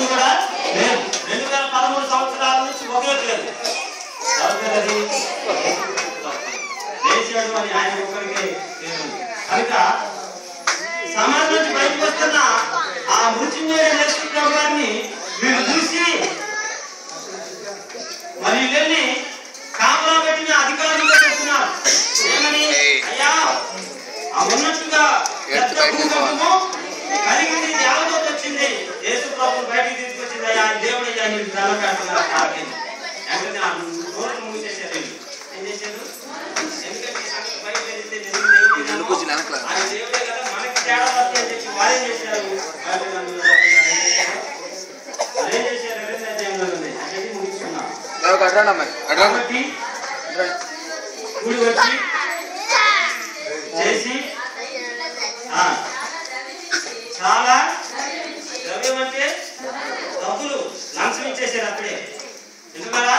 వాక్యం కూడా లేదు. 2013 సంవత్సరాల నుంచి మొదలెట్లేదు. లేచాడు అని ఆయన ఒకరికి కనుక సమాజం నుంచి బయటకు వస్తున్న ఆ మృత్యుంజయ యేసు ప్రభువారిని వీళ్ళు చూసి మరి వీళ్ళని కాపలా పెట్టిన అధికారులతో చెప్తున్నారు. ఏమని? అయ్యా ఆ ఉన్నట్టుగా కలిగింది దేవదూత వచ్చింది, యేసు ప్రభు బయటికి తీసుకొచ్చింది. అయ్యా దేవుడు అయ్యా నీకు ధర పెడుతున్నారు కాబట్టి వెంటనే నోరు మూసేశారు. ఏం చేశారు? ఎందుకంటే బయట తెలిస్తే దేవుడే కదా మనకి తేడా వస్తే అని చెప్పి వారేం చేశారు? అదేం చేశారు? అనేది ముగిస్తున్నాం కాబట్టి కూడి వచ్చి చేసి చాలా ద్రవ్యం అంటే డబ్బులు లంచం ఇచ్చేసారు అప్పుడే. ఎందుకలా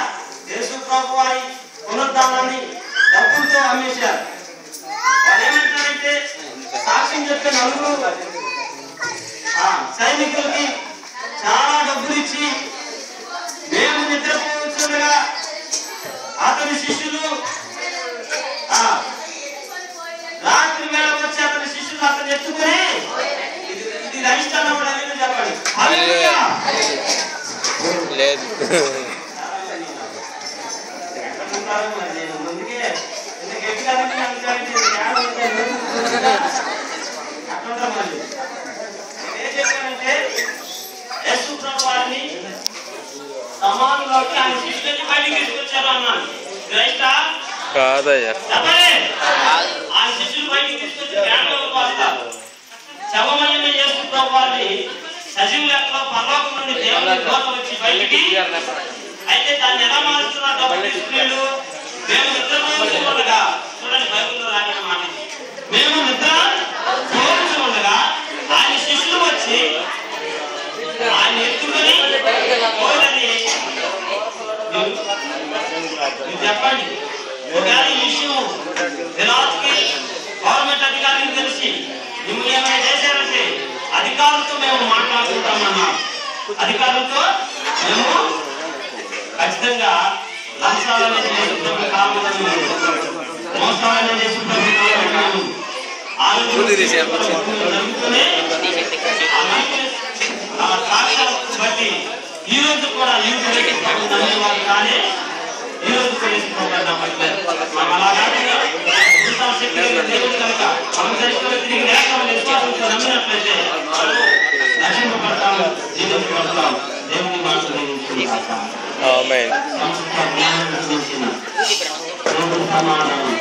యేసు ప్రభు వారి పునరుద్ధానాన్ని డబ్బులతో అమ్మేశారు. వాళ్ళు ఏమంటారంటే సాక్ష్యం చెప్పే నలుగురు సైనికులకి చాలా డబ్బులు ఇచ్చి మేము నిద్రపోవచ్చుగా అతని శిష్యులు రాత్రి వేళ వచ్చి అతని శిష్యులు అతను ఎత్తుకుని ఇది రైతాన్ని కూడా చెప్పండి లేదు. ముందుకే అట్లా మరి ఏం చెప్పారంటే యేసు ప్రభు వారిని సమాజంలోకి ఆయన శిష్యులని బయటికి తీసుకొచ్చారు అన్నాను. కాదయ్యా ఆ శిష్యులు బయటికి తీసుకొచ్చి శవమైన యేసు ప్రభు వారిని సజీవ లెక్కలో పరలోకం నుండి దేవుని దూత వచ్చి బయటికి అయితే దాన్ని ఎలా మారుస్తున్నారు? డబ్బులు స్త్రీలు మేము నిద్ర పోవచ్చు ఉండగా చూడండి బైబిల్లో రాసిన మాట. మేము నిద్ర పోవచ్చు ఉండగా ఆయన శిష్యులు వచ్చి ఆయన ఎత్తుకొని పోయినని చెప్పండి. ఒకవేళ ఈ విషయం విరాజ్కి గవర్నమెంట్ అధికారులకు తెలిసి మిమ్మల్ని ఏమైనా చేశారంటే అధికారులతో మేము మాట్లాడుకుంటామన్నా అధికారులతో మేము ఖచ్చితంగా లంచాలనే చేసుకుంటాము, మోసాలనే చేసుకుంటాము. సాక్ష్యాలను బట్టి ఈ రోజు కూడా నమ్మేవారు కానీ ఈ రోజు దేవుడు కనుక తిరిగి నమ్మినట్లయితే నశింపబడతాము, జీవించబడతాం. దేవుని మాటలు సమాధానం